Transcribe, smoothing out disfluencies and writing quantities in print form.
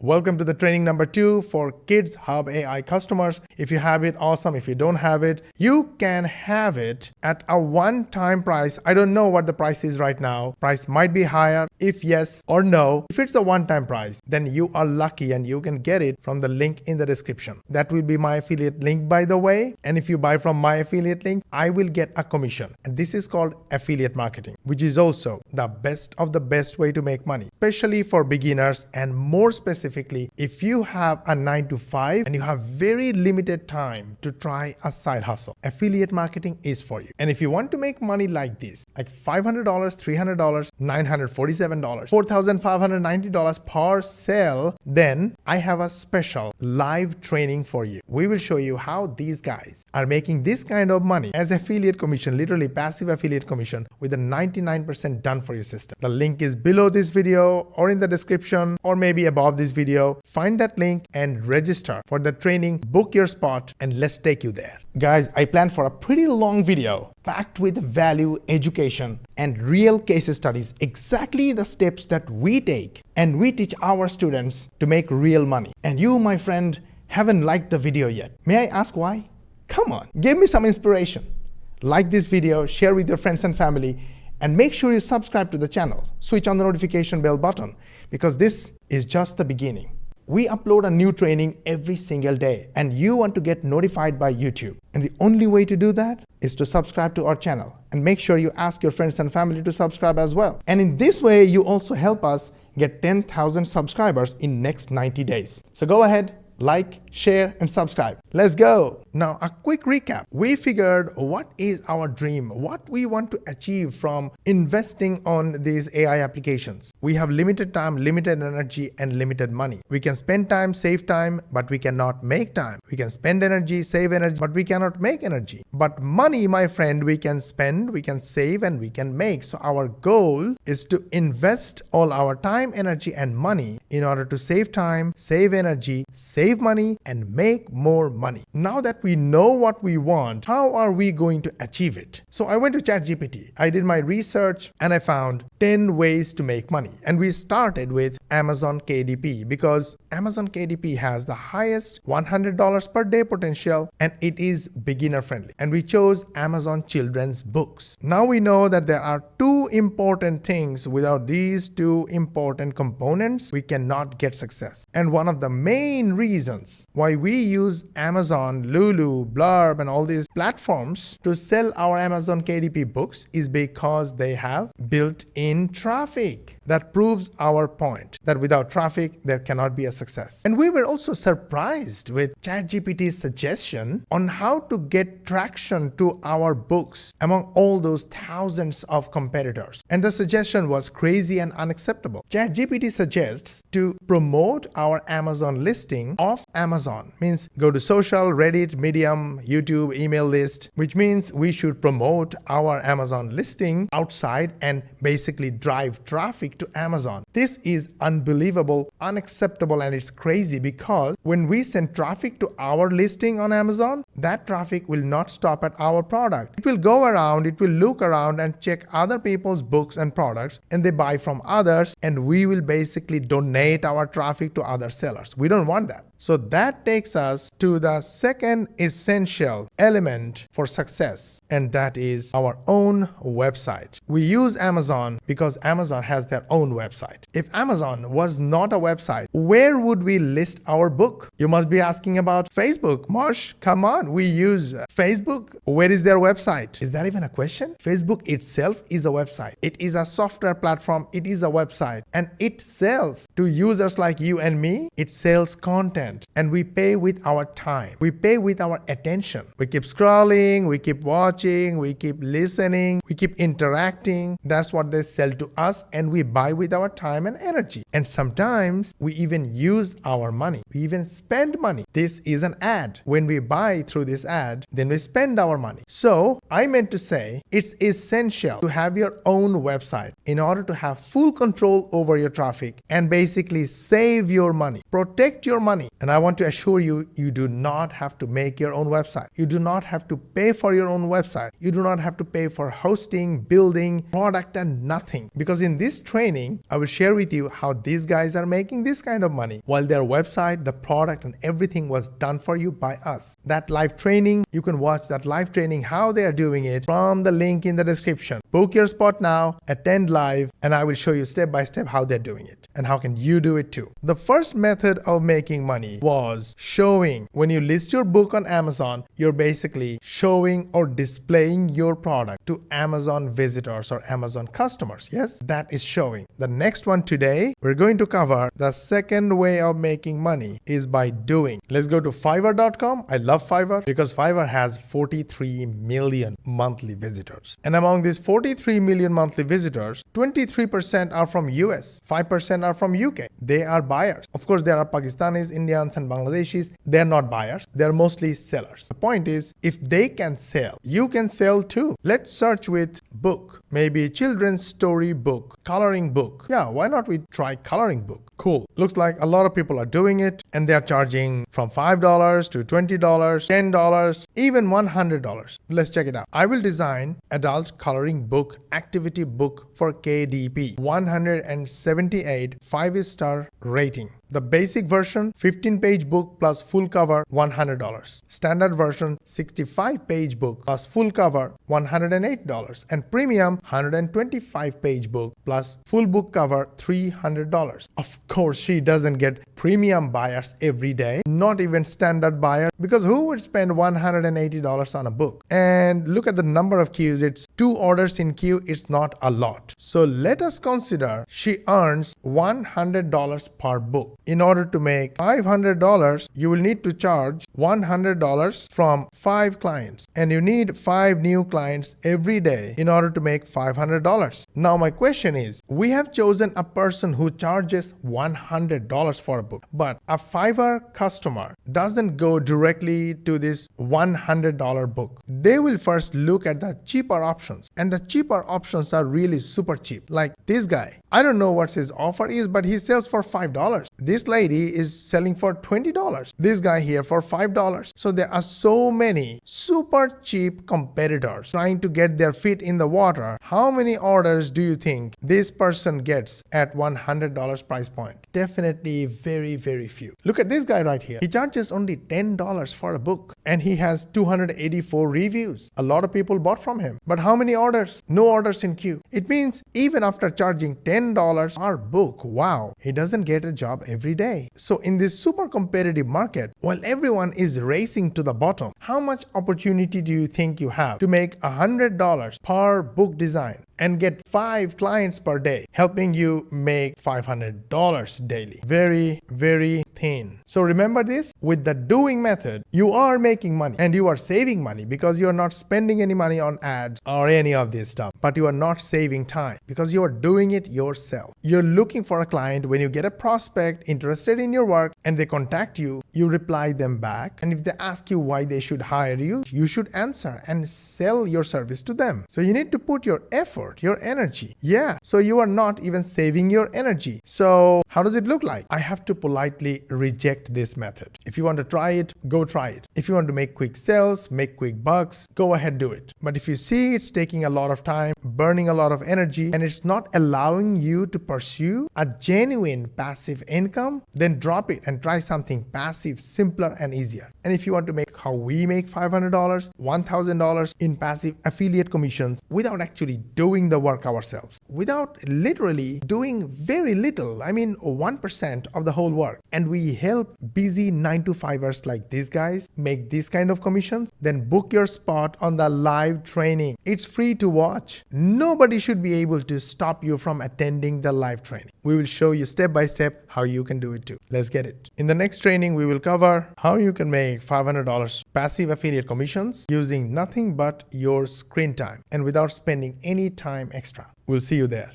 Welcome to the training number 2 for KidsHubAI customers. If you have it, awesome. If you don't have it, you can have it at a one-time price. I don't know what the price is right now. Price might be higher. If yes or no, if it's a one-time price, then you are lucky and you can get it from the link in the description. That will be my affiliate link, by the way. And if you buy from my affiliate link, I will get a commission. And this is called affiliate marketing, which is also the best of the best way to make money, especially for beginners and more specifically if you have a 9 to 5 and you have very limited time to try a side hustle. Affiliate marketing is for you. And if you want to make money like this, like $500, $300, $947, $4,590 per sale, then I have a special live training for you. We will show you how these guys are making this kind of money as affiliate commission, literally passive affiliate commission with a 99% done for you system. The link is below this video or in the description or maybe above this video. Find that link and register for the training, book your spot, and let's take you there. Guys, I planned for a pretty long video packed with value, education, and real case studies, exactly the steps that we take and we teach our students to make real money. And you, my friend, haven't liked the video yet. May I ask why? Come on, give me some inspiration. Like this video, share with your friends and family, and make sure you subscribe to the channel. Switch on the notification bell button because this is just the beginning. We upload a new training every single day and you want to get notified by YouTube. And the only way to do that is to subscribe to our channel and make sure you ask your friends and family to subscribe as well. And in this way, you also help us get 10,000 subscribers in next 90 days. So go ahead, like, share, and subscribe. Let's go. Now, a quick recap. We figured what is our dream, what we want to achieve from investing on these AI applications. We have limited time, limited energy, and limited money. We can spend time, save time, but we cannot make time. We can spend energy, save energy, but we cannot make energy. But money, my friend, we can spend, we can save, and we can make. So our goal is to invest all our time, energy, and money in order to save time, save energy, save money, and make more money. Now that we know what we want, how are we going to achieve it? So I went to ChatGPT. I did my research and I found 10 ways to make money. And we started with Amazon KDP because Amazon KDP has the highest $100 per day potential and it is beginner friendly. And we chose Amazon children's books. Now we know that there are two important things. Without these two important components, we cannot get success. And one of the main reasons why we use Amazon, Lulu, Blurb, and all these platforms to sell our Amazon KDP books is because they have built-in traffic. That proves our point that without traffic, there cannot be a success. And we were also surprised with ChatGPT's suggestion on how to get traction to our books among all those thousands of competitors. And the suggestion was crazy and unacceptable. ChatGPT suggests to promote our Amazon listing off Amazon. Means go to social, Reddit, Medium, YouTube, email list, which means we should promote our Amazon listing outside and basically drive traffic to Amazon. This is unbelievable, unacceptable, and it's crazy because when we send traffic to our listing on Amazon, that traffic will not stop at our product. It will go around, it will look around and check other people's books and products, and they buy from others, and we will basically donate our traffic to other sellers. We don't want that. So that takes us to the second essential element for success, and that is our own website. We use Amazon because Amazon has their own website. If Amazon was not a website, where would we list our book? You must be asking about Facebook. Mosh, come on, we use Facebook. Where is their website? Is that even a question? Facebook itself is a website. It is a software platform. It is a website, and it sells to users like you and me. It sells content. And we pay with our time. We pay with our attention. We keep scrolling, we keep watching, we keep listening, we keep interacting. That's what they sell to us, and we buy with our time and energy. And sometimes we even use our money. We even spend money. This is an ad. When we buy through this ad, then we spend our money. So I meant to say it's essential to have your own website in order to have full control over your traffic and basically save your money, protect your money. And I want to assure you, you do not have to make your own website. You do not have to pay for your own website. You do not have to pay for hosting, building, product, and nothing. Because in this training, I will share with you how these guys are making this kind of money while their website, the product, and everything was done for you by us. That live training, you can watch that live training, how they are doing it from the link in the description. Book your spot now, attend live, and I will show you step by step how they're doing it and how can you do it too. The first method of making money was showing. When you list your book on Amazon, you're basically showing or displaying your product to Amazon visitors or Amazon customers. Yes, that is showing. The next one today, we're going to cover the second way of making money is by doing. Let's go to Fiverr.com. I love Fiverr because Fiverr has 43 million monthly visitors. And among these 43 million monthly visitors, 23% are from US, 5% are from UK. They are buyers. Of course, there are Pakistanis, Indians, and Bangladeshis. They're not buyers. They're mostly sellers. The point is, if they can sell, you can sell too. Let's search with book. Maybe children's story book, coloring book. Yeah, why not we try coloring book? Cool. Looks like a lot of people are doing it and they're charging from $5 to $20, $10, even $100. Let's check it out. I will design adult coloring book, activity book for KDP. 178 5-star rating. The basic version, 15-page book plus full cover, $100. Standard version, 65-page book plus full cover, $108. And premium, 125-page book plus full book cover, $300. Of course, she doesn't get premium buyers every day, not even standard buyers, because who would spend $180 on a book? And look at the number of queues. It's 2 orders in queue. It's not a lot. So let us consider she earns $100 per book. In order to make $500, you will need to charge $100 from 5 clients. And you need 5 new clients every day in order to make $500. Now my question is, we have chosen a person who charges $100 for a book, but a Fiverr customer doesn't go directly to this $100 book. They will first look at the cheaper options, and the cheaper options are really super cheap. Like this guy, I don't know what his offer is, but he sells for $5. This lady is selling for $20. This guy here for $5. So there are so many super cheap competitors trying to get their feet in the water. How many orders do you think this person gets at $100 price point? Definitely very, very few. Look at this guy right here. He charges only $10 for a book and he has 284 reviews. A lot of people bought from him. But how many orders? No orders in queue. It means even after charging $10 per book, wow, he doesn't get a job every day. So in this super competitive market, while everyone is racing to the bottom, how much opportunity do you think you have to make $100 per book design and get 5 clients per day, helping you make $500 daily? Very, very thin. So remember this, with the doing method, you are making money and you are saving money because you are not spending any money on ads or any of this stuff, but you are not saving time because you are doing it yourself. You're looking for a client. When you get a prospect interested in your work and they contact you, you reply them back. And if they ask you why they should hire you, you should answer and sell your service to them. So you need to put your effort, your energy. Yeah. So you are not even saving your energy. So how does it look like? I have to politely reject this method. If you want to try it, go try it. If you want to make quick sales, make quick bucks, go ahead, do it. But if you see it's taking a lot of time, burning a lot of energy, and it's not allowing you to pursue a genuine passive income, then drop it and try something passive, simpler and easier. And if you want to make how we make $500, $1,000 in passive affiliate commissions without actually doing the work ourselves, without literally doing very little, I mean 1% of the whole work, and we help busy 9-to-5ers like these guys make this kind of commissions, then book your spot on the live training. It's free to watch. Nobody should be able to stop you from attending the live training. We will show you step by step how you can do it too. Let's get it. In the next training, we will cover how you can make $500 passive affiliate commissions using nothing but your screen time and without spending any time extra. We'll see you there.